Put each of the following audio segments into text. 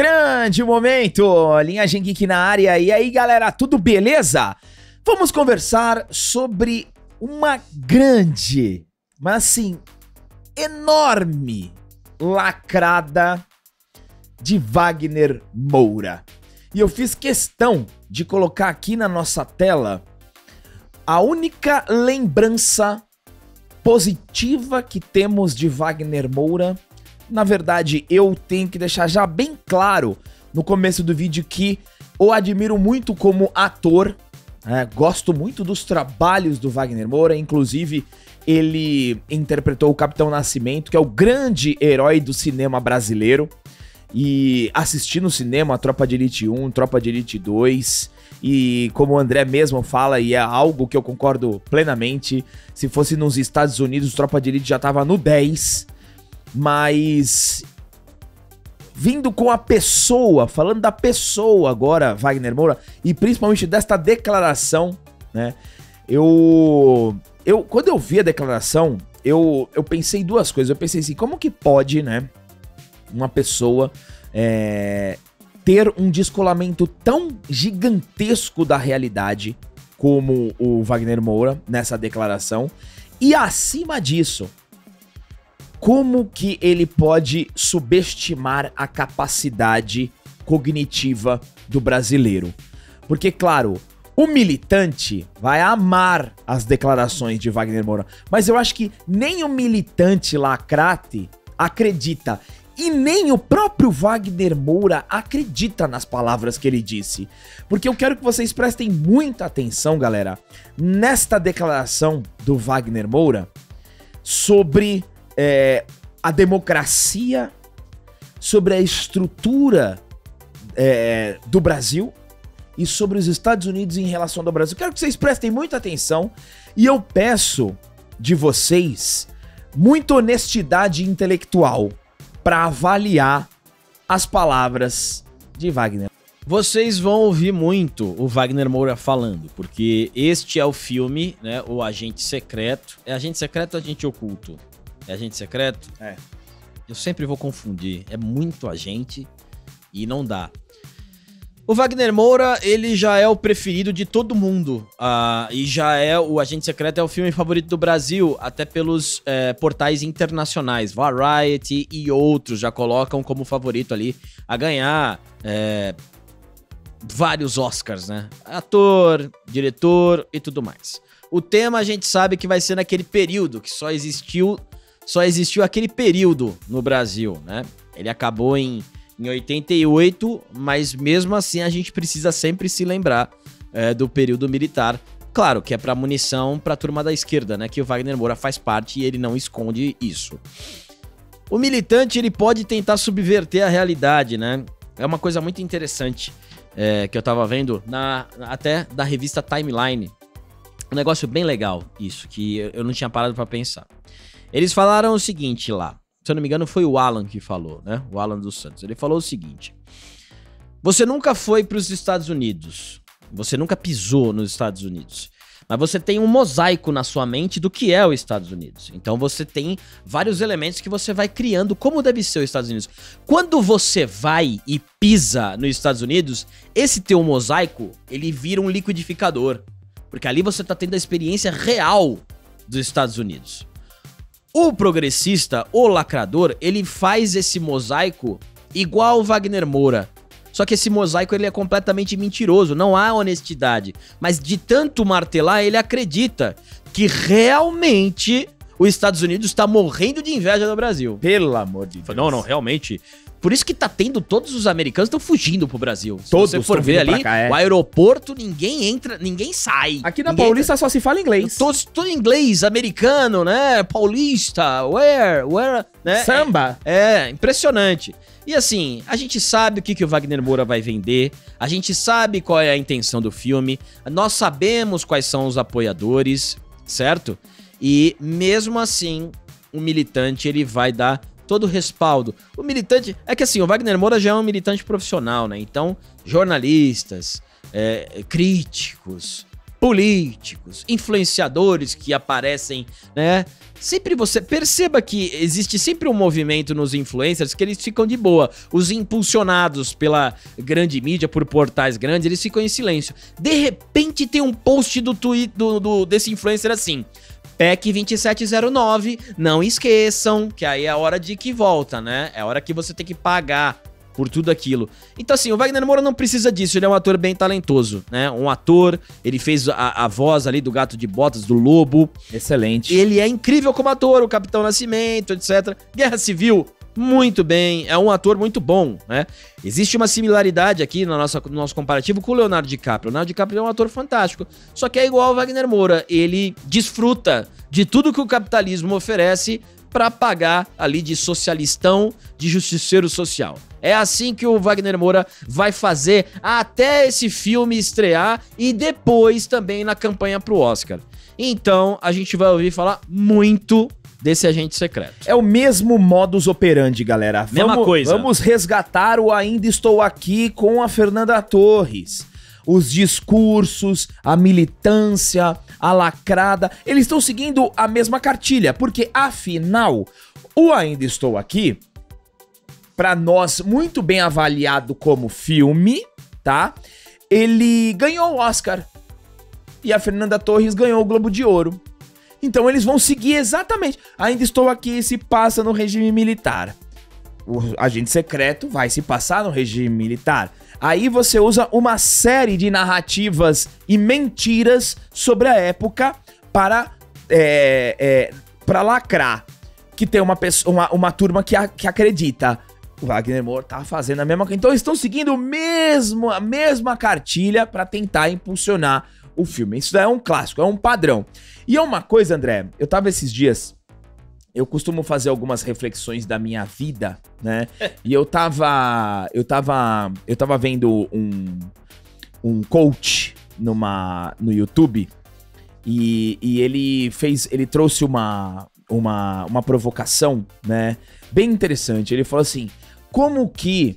Grande momento, Linhagem Geek na área. E aí, galera, tudo beleza? Vamos conversar sobre uma grande, mas assim, enorme lacrada de Wagner Moura. E eu fiz questão de colocar aqui na nossa tela a única lembrança positiva que temos de Wagner Moura. Na verdade, eu tenho que deixar já bem claro no começo do vídeo que o admiro muito como ator. Gosto muito dos trabalhos do Wagner Moura, inclusive ele interpretou o Capitão Nascimento, que é o grande herói do cinema brasileiro. E assisti no cinema a Tropa de Elite 1, Tropa de Elite 2, e como o André mesmo fala, e é algo que eu concordo plenamente, se fosse nos Estados Unidos, Tropa de Elite já tava no 10, mas vindo com a pessoa, falando da pessoa agora, Wagner Moura, e principalmente desta declaração, né, quando eu vi a declaração, eu pensei duas coisas, eu pensei assim, como que pode, né, uma pessoa ter um descolamento tão gigantesco da realidade como o Wagner Moura nessa declaração, e acima disso, como que ele pode subestimar a capacidade cognitiva do brasileiro? Porque, claro, o militante vai amar as declarações de Wagner Moura, mas eu acho que nem o militante lacrate acredita, e nem o próprio Wagner Moura acredita nas palavras que ele disse. Porque eu quero que vocês prestem muita atenção, galera, nesta declaração do Wagner Moura sobre a democracia, sobre a estrutura do Brasil e sobre os Estados Unidos em relação ao Brasil. Quero que vocês prestem muita atenção e eu peço de vocês muita honestidade intelectual para avaliar as palavras de Wagner. Vocês vão ouvir muito o Wagner Moura falando, porque este é o filme, né, o Agente Secreto. É Agente Secreto ou Agente Oculto? É Agente Secreto? É. Eu sempre vou confundir, é muito agente e não dá. O Wagner Moura, ele já é o preferido de todo mundo, e já é o Agente Secreto, é o filme favorito do Brasil, até pelos portais internacionais, Variety e outros já colocam como favorito ali a ganhar vários Oscars, né? Ator, diretor e tudo mais. O tema a gente sabe que vai ser naquele período, que só existiu aquele período no Brasil, né? Ele acabou em 88, mas mesmo assim a gente precisa sempre se lembrar do período militar. Claro que é pra munição pra turma da esquerda, né? Que o Wagner Moura faz parte e ele não esconde isso. O militante, ele pode tentar subverter a realidade, né? É uma coisa muito interessante que eu tava vendo até da revista Timeline. Um negócio bem legal, isso, que eu não tinha parado pra pensar. Eles falaram o seguinte lá. Se eu não me engano, foi o Alan que falou, né? O Alan dos Santos. Ele falou o seguinte: você nunca foi para os Estados Unidos. Você nunca pisou nos Estados Unidos. Mas você tem um mosaico na sua mente do que é os Estados Unidos. Então você tem vários elementos que você vai criando como deve ser os Estados Unidos. Quando você vai e pisa nos Estados Unidos, esse teu mosaico, ele vira um liquidificador. Porque ali você tá tendo a experiência real dos Estados Unidos. O progressista, o lacrador, ele faz esse mosaico igual o Wagner Moura. Só que esse mosaico ele é completamente mentiroso, não há honestidade. Mas de tanto martelar, ele acredita que realmente os Estados Unidos está morrendo de inveja do Brasil. Pelo amor de Deus. Não, realmente. Por isso que tá tendo, todos os americanos estão fugindo pro Brasil. Todos se você for ver ali, cá, o aeroporto, ninguém entra, ninguém sai. Aqui na Paulista só se fala inglês. Tudo em inglês, americano, né? Paulista, where, né? Samba. É impressionante. E assim, a gente sabe o que o Wagner Moura vai vender, a gente sabe qual é a intenção do filme, nós sabemos quais são os apoiadores, certo? E mesmo assim, o militante, ele vai dar todo o respaldo. O militante... É que assim, o Wagner Moura já é um militante profissional, né? Então, jornalistas, críticos, políticos, influenciadores que aparecem, né? Sempre você perceba que existe sempre um movimento nos influencers que eles ficam de boa. Os impulsionados pela grande mídia, por portais grandes, eles ficam em silêncio. De repente tem um post do tweet desse influencer assim: PEC 2709, não esqueçam, que aí é a hora de que volta, né? É a hora que você tem que pagar por tudo aquilo. Então assim, o Wagner Moura não precisa disso, ele é um ator bem talentoso, né? Um ator, ele fez a voz ali do Gato de Botas, do Lobo. Excelente. Ele é incrível como ator, o Capitão Nascimento, etc. Guerra Civil, muito bem, é um ator muito bom, né? Existe uma similaridade aqui no nosso comparativo com o Leonardo DiCaprio. O Leonardo DiCaprio é um ator fantástico, só que é igual ao Wagner Moura, ele desfruta de tudo que o capitalismo oferece para pagar ali de socialistão, de justiceiro social. É assim que o Wagner Moura vai fazer até esse filme estrear e depois também na campanha pro Oscar. Então, a gente vai ouvir falar muito desse agente secreto. É o mesmo modus operandi, galera. Mesma coisa. Vamos resgatar o Ainda Estou Aqui com a Fernanda Torres. Os discursos, a militância, a lacrada, eles estão seguindo a mesma cartilha, porque afinal, o Ainda Estou Aqui, pra nós, muito bem avaliado como filme, tá? Ele ganhou o Oscar e a Fernanda Torres ganhou o Globo de Ouro. Então eles vão seguir exatamente. Ainda Estou Aqui se passa no regime militar. O agente secreto vai se passar no regime militar. Aí você usa uma série de narrativas e mentiras sobre a época para lacrar. Que tem uma turma que acredita. O Wagner Moura tá fazendo a mesma coisa. Então eles estão seguindo a mesma cartilha para tentar impulsionar o filme. Isso é um clássico, é um padrão. E é uma coisa, André, eu tava esses dias... Eu costumo fazer algumas reflexões da minha vida, né? E eu tava vendo um coach no YouTube e ele trouxe uma provocação, né? Bem interessante. Ele falou assim: como que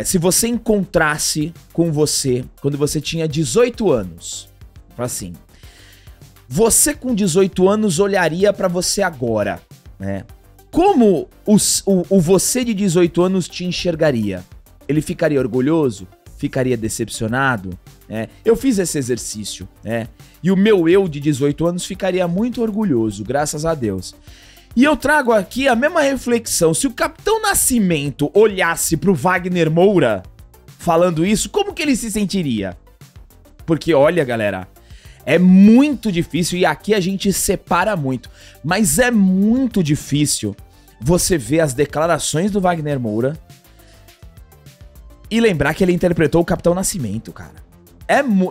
se você encontrasse com você quando você tinha 18 anos, fala assim, você com 18 anos olharia pra você agora, né? Como o você de 18 anos te enxergaria? Ele ficaria orgulhoso? Ficaria decepcionado? Eu fiz esse exercício, né? E o meu eu de 18 anos ficaria muito orgulhoso, graças a Deus. E eu trago aqui a mesma reflexão. Se o Capitão Nascimento olhasse pro Wagner Moura falando isso, como que ele se sentiria? Porque olha, galera... É muito difícil, e aqui a gente separa muito, mas é muito difícil você ver as declarações do Wagner Moura e lembrar que ele interpretou o Capitão Nascimento, cara.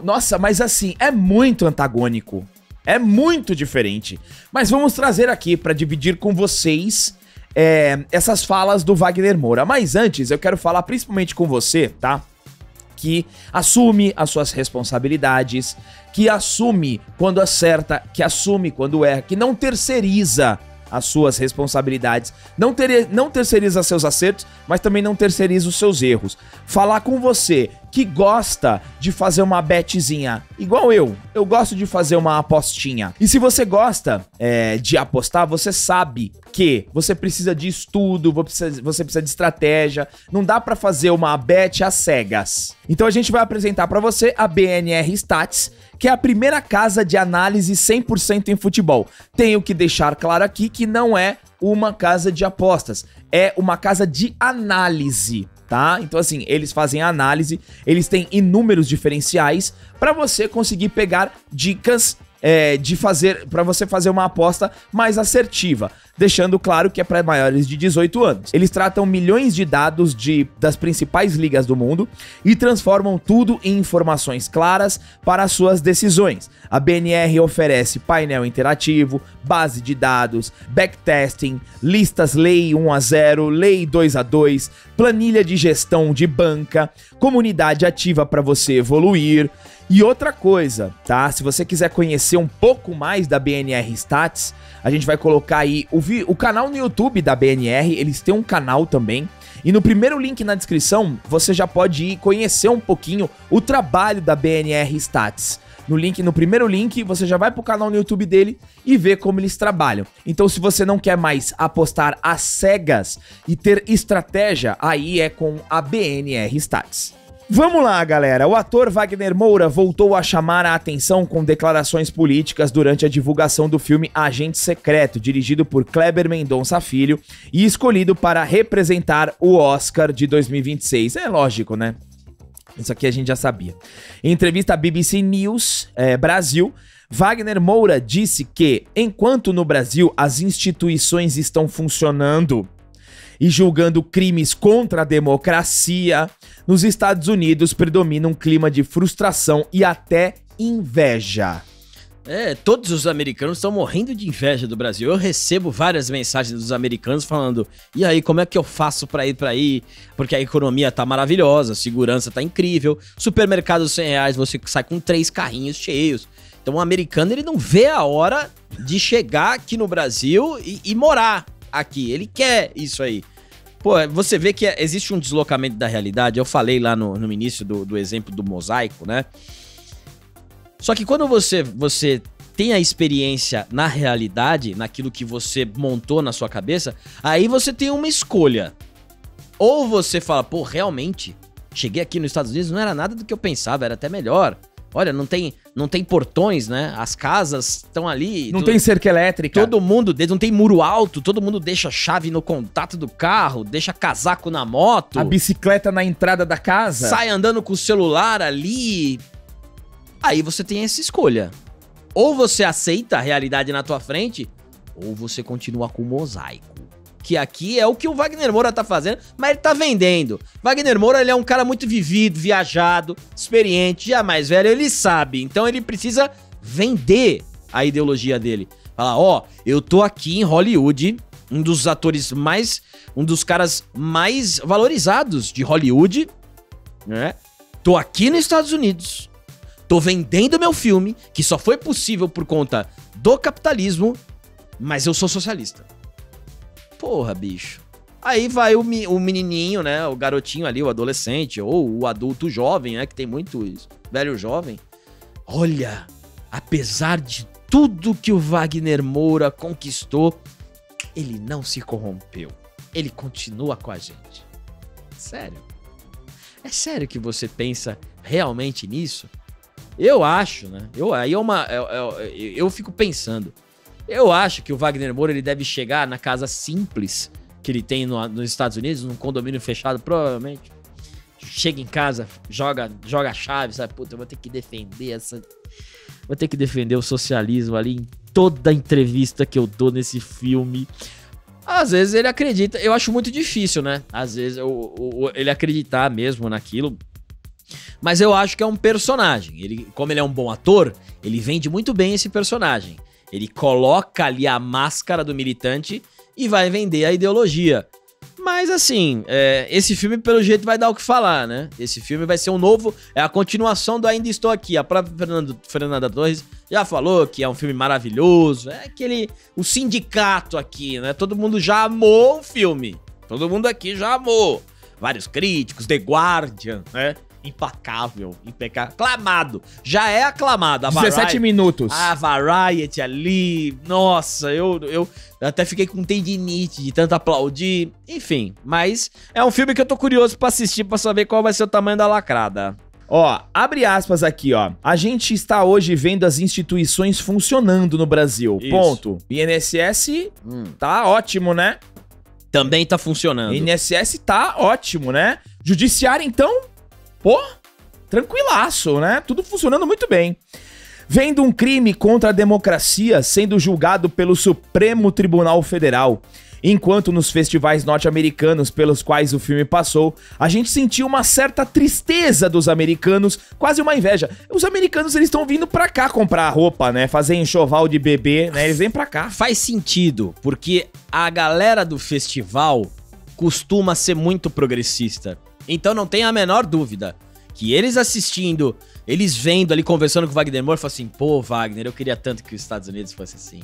Nossa, mas assim, é muito antagônico, é muito diferente. Mas vamos trazer aqui para dividir com vocês essas falas do Wagner Moura. Mas antes, eu quero falar principalmente com você, tá? Que assume as suas responsabilidades, que assume quando acerta, que assume quando erra, que não terceiriza as suas responsabilidades, não terceiriza seus acertos, mas também não terceiriza os seus erros. Falar com você que gosta de fazer uma betzinha, igual eu gosto de fazer uma apostinha. E se você gosta de apostar, você sabe que você precisa de estudo, você precisa de estratégia, não dá pra fazer uma bet às cegas. Então a gente vai apresentar pra você a BNR Stats, que é a primeira casa de análise 100% em futebol. Tenho que deixar claro aqui que não é uma casa de apostas, é uma casa de análise, tá? Então assim, eles fazem análise, eles têm inúmeros diferenciais para você conseguir pegar dicas para você fazer uma aposta mais assertiva, deixando claro que é para maiores de 18 anos. Eles tratam milhões de dados das principais ligas do mundo e transformam tudo em informações claras para as suas decisões. A BNR oferece painel interativo, base de dados, backtesting, listas Lei 1-0, Lei 2-2, planilha de gestão de banca, comunidade ativa para você evoluir. E outra coisa, tá? Se você quiser conhecer um pouco mais da BNR Stats, a gente vai colocar aí o canal no YouTube da BNR, eles têm um canal também. E no primeiro link na descrição, você já pode ir conhecer um pouquinho o trabalho da BNR Stats. no primeiro link, você já vai pro canal no YouTube dele e vê como eles trabalham. Então, se você não quer mais apostar às cegas e ter estratégia, aí é com a BNR Stats. Vamos lá, galera. O ator Wagner Moura voltou a chamar a atenção com declarações políticas durante a divulgação do filme Agente Secreto, dirigido por Kleber Mendonça Filho e escolhido para representar o Oscar de 2026. É lógico, né? Isso aqui a gente já sabia. Em entrevista à BBC News Brasil, Wagner Moura disse que, enquanto no Brasil as instituições estão funcionando e julgando crimes contra a democracia, nos Estados Unidos predomina um clima de frustração e até inveja. Todos os americanos estão morrendo de inveja do Brasil. Eu recebo várias mensagens dos americanos falando: e aí, como é que eu faço pra ir pra aí? Porque a economia tá maravilhosa, a segurança tá incrível, supermercado R$100 você sai com 3 carrinhos cheios. Então o americano, ele não vê a hora de chegar aqui no Brasil e morar aqui. Ele quer isso aí. Pô, você vê que existe um deslocamento da realidade. Eu falei lá no início do exemplo do mosaico, né? Só que quando você tem a experiência na realidade, naquilo que você montou na sua cabeça, aí você tem uma escolha. Ou você fala, pô, realmente, cheguei aqui nos Estados Unidos, não era nada do que eu pensava, era até melhor. Olha, não tem portões, né? As casas estão ali. Não tem cerca elétrica. Todo mundo, não tem muro alto, todo mundo deixa a chave no contato do carro, deixa casaco na moto. A bicicleta na entrada da casa. Sai andando com o celular ali. Aí você tem essa escolha. Ou você aceita a realidade na tua frente, ou você continua com o mosaico. Que aqui é o que o Wagner Moura tá fazendo, mas ele tá vendendo. Wagner Moura, ele é um cara muito vivido, viajado, experiente, já mais velho, ele sabe. Então ele precisa vender a ideologia dele. Falar, ó, eu tô aqui em Hollywood, um dos caras mais valorizados de Hollywood, né? Tô aqui nos Estados Unidos, tô vendendo meu filme, que só foi possível por conta do capitalismo, mas eu sou socialista. Porra, bicho. Aí vai o menininho, né? O garotinho ali, o adolescente, ou o adulto jovem, né? Que tem muito isso. Velho jovem. Olha, apesar de tudo que o Wagner Moura conquistou, ele não se corrompeu. Ele continua com a gente. Sério? É sério que você pensa realmente nisso? Eu acho, né? Eu fico pensando. Eu acho que o Wagner Moura, ele deve chegar na casa simples que ele tem nos Estados Unidos, num condomínio fechado, provavelmente. Chega em casa, joga a chave, sabe? Puta, eu vou ter que defender Vou ter que defender o socialismo ali em toda a entrevista que eu dou nesse filme. Às vezes ele acredita, eu acho muito difícil, né? Às vezes ele acreditar mesmo naquilo. Mas eu acho que é um personagem. Como ele é um bom ator, ele vende muito bem esse personagem. Ele coloca ali a máscara do militante e vai vender a ideologia. Mas assim, esse filme pelo jeito vai dar o que falar, né? Esse filme vai ser é a continuação do Ainda Estou Aqui. A própria Fernanda Torres já falou que é um filme maravilhoso. É o sindicato aqui, né? Todo mundo já amou o filme. Todo mundo aqui já amou. Vários críticos, The Guardian, né? Impecável, aclamado, já é aclamado. 17 minutos. A Variety ali, nossa, eu até fiquei com tendinite de tanto aplaudir, enfim, mas é um filme que eu tô curioso pra assistir, pra saber qual vai ser o tamanho da lacrada. Ó, abre aspas aqui, ó. A gente está hoje vendo as instituições funcionando no Brasil, Isso. Ponto. INSS tá ótimo, né? Também tá funcionando. INSS tá ótimo, né? Judiciário, então... Pô, tranquilaço, né? Tudo funcionando muito bem. Vendo um crime contra a democracia sendo julgado pelo Supremo Tribunal Federal, enquanto nos festivais norte-americanos pelos quais o filme passou, a gente sentiu uma certa tristeza dos americanos, quase uma inveja. Os americanos, eles estão vindo pra cá comprar roupa, né? Fazer enxoval de bebê, né? Eles vêm pra cá. Faz sentido, porque a galera do festival costuma ser muito progressista. Então não tem a menor dúvida que eles assistindo, eles vendo ali, conversando com o Wagner Moura, falam assim, pô, Wagner, eu queria tanto que os Estados Unidos fosse assim.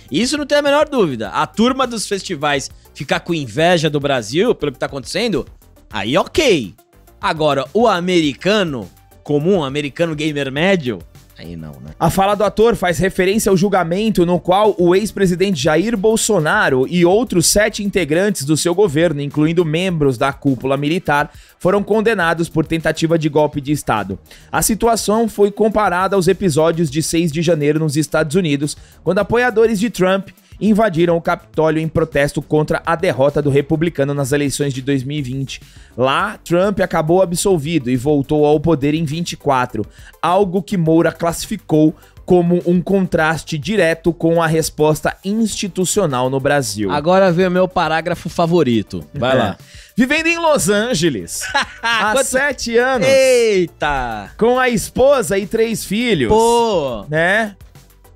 Isso não tem a menor dúvida. A turma dos festivais ficar com inveja do Brasil pelo que tá acontecendo, aí ok. Agora, o americano comum, americano gamer médio, Aí não, né? A fala do ator faz referência ao julgamento no qual o ex-presidente Jair Bolsonaro e outros 7 integrantes do seu governo, incluindo membros da cúpula militar, foram condenados por tentativa de golpe de Estado. A situação foi comparada aos episódios de 6 de janeiro nos Estados Unidos, quando apoiadores de Trump invadiram o Capitólio em protesto contra a derrota do republicano nas eleições de 2020. Lá, Trump acabou absolvido e voltou ao poder em 24, algo que Moura classificou como um contraste direto com a resposta institucional no Brasil. Agora vem o meu parágrafo favorito. Vai lá. Vivendo em Los Angeles há 7 anos. Eita! Com a esposa e 3 filhos. Pô! Né?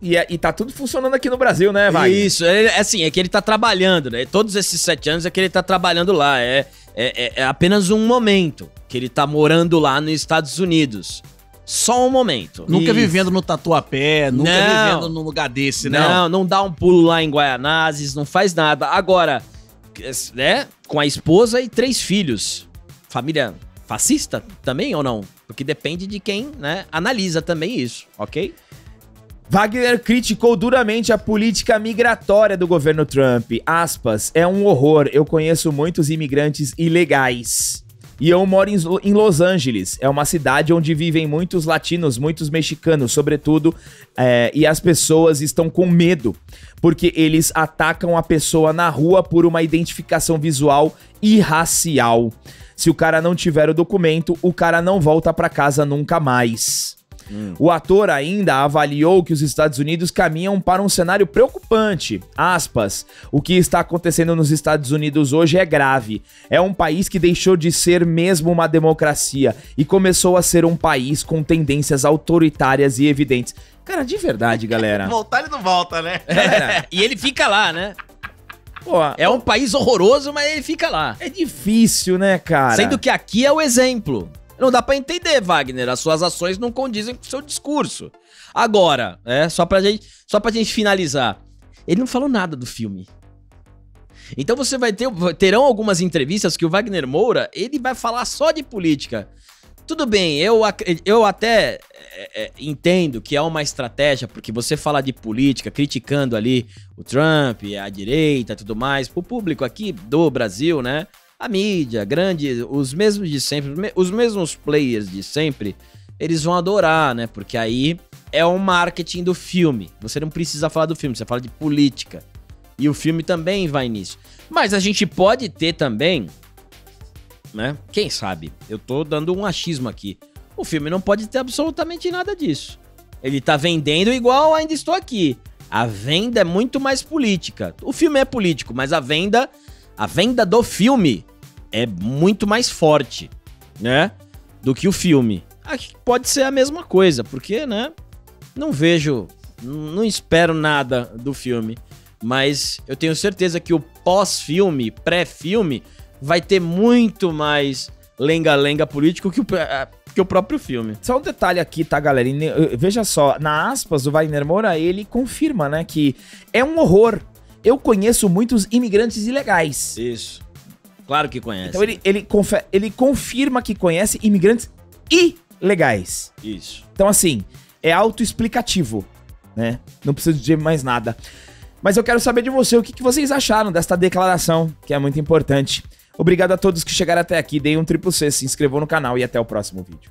E tá tudo funcionando aqui no Brasil, né, Wagner? Isso, assim, é que ele tá trabalhando, né? Todos esses 7 anos é que ele tá trabalhando lá. É apenas um momento que ele tá morando lá nos Estados Unidos. Só um momento. Nunca vivendo no Tatuapé, nunca vivendo num lugar desse, né? Não dá um pulo lá em Guaianazes, não faz nada. Agora, né, com a esposa e 3 filhos. Família fascista também ou não? Porque depende de quem, né, analisa também isso, ok? Wagner criticou duramente a política migratória do governo Trump. Aspas, é um horror, eu conheço muitos imigrantes ilegais. E eu moro em Los Angeles, é uma cidade onde vivem muitos latinos, muitos mexicanos, sobretudo, e as pessoas estão com medo, porque eles atacam a pessoa na rua por uma identificação visual e racial. Se o cara não tiver o documento, o cara não volta pra casa nunca mais. O ator ainda avaliou que os Estados Unidos caminham para um cenário preocupante. Aspas, o que está acontecendo nos Estados Unidos hoje é grave. É um país que deixou de ser mesmo uma democracia e começou a ser um país com tendências autoritárias e evidentes. Cara, de verdade, galera. Voltar ele não volta, né? E ele fica lá, né? Pô, É um país horroroso, mas ele fica lá. é difícil, né, cara? Sendo que aqui é o exemplo. Não dá pra entender, Wagner. As suas ações não condizem com o seu discurso. Agora, só pra gente finalizar. Ele não falou nada do filme. Então você terão algumas entrevistas que o Wagner Moura, ele vai falar só de política. Tudo bem, eu até entendo que é uma estratégia, porque você falar de política, criticando ali o Trump, a direita e tudo mais, pro público aqui do Brasil, né? A mídia, grande, os mesmos de sempre, os mesmos players de sempre, eles vão adorar, né? Porque aí é o marketing do filme. Você não precisa falar do filme, você fala de política. E o filme também vai nisso. Mas a gente pode ter também, né? Quem sabe? Eu tô dando um achismo aqui. O filme não pode ter absolutamente nada disso. Ele tá vendendo igual Ainda Estou Aqui. A venda é muito mais política. O filme é político, mas a venda do filme é muito mais forte, né, do que o filme. Aqui pode ser a mesma coisa, porque, né, não espero nada do filme, mas eu tenho certeza que o pós-filme, pré-filme, vai ter muito mais lenga-lenga político que o próprio filme. Só um detalhe aqui, tá, galera? Veja só, na aspas do Wagner Moura, ele confirma, né, que é um horror. Eu conheço muitos imigrantes ilegais. Isso. Claro que conhece. Então ele confirma que conhece imigrantes ilegais. Isso. Então, assim, é autoexplicativo, né? Não preciso dizer mais nada. Mas eu quero saber de você o que vocês acharam desta declaração, que é muito importante. Obrigado a todos que chegaram até aqui. Deem um triplo C, se inscrevam no canal e até o próximo vídeo.